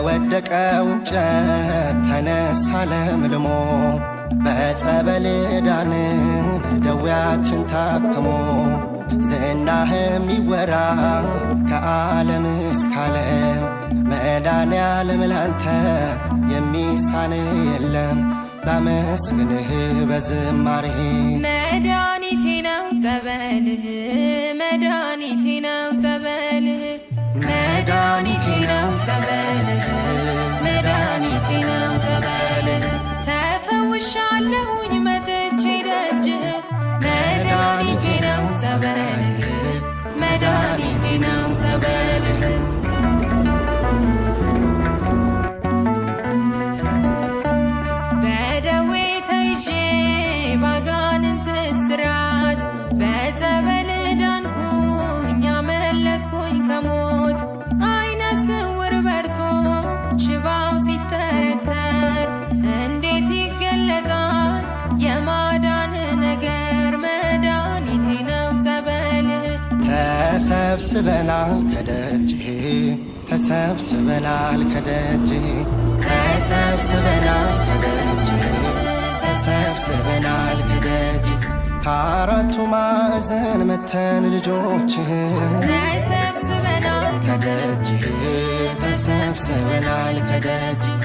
ከወደቀው እንጨት ተነሳ ለምልሞ በጸበል ዳንን ደዌያችን ታክሞ ዝናህም ይወራ ከዓለም እስከ ዓለም መድኃኔዓለም ላንተ የሚሳን የለም ላመስግንህ በዝማሬ መድኃኒቴ ነው ጸበልህ መድኃኒቴ ነው ጸበልህ መድኃኒቴ ነው ጸበልህ መድኃኒቴ ነው ጸበልህ ተፈውሻለሁኝ መጥቼ ደጅህ መድኃኒቴ ነው ጸበልህ መድኃኒቴ ነው ጸበልህ በደዌ ተይዤ ባጋንንት እስራት በጸበል ዳንኩኝ አመለጥኩኝ ከሞት አይነ ስውር በርቶ ሽባው ሲተረተር እንዴት ይገለጣል የማዳን ነገር መድኃኒቴ ነው ጸበልህ ተሰብስበናል ከደጅህ ተሰብስበናል ከደጅህ ተሰብስበናል ከደጅህ ተሰብስበናል ከደጅህ ከአራቱ ማዕዘን መተን ልጆችህ ተሰብስበናል ከደጅህ ተሰብስበናል ከደጅህ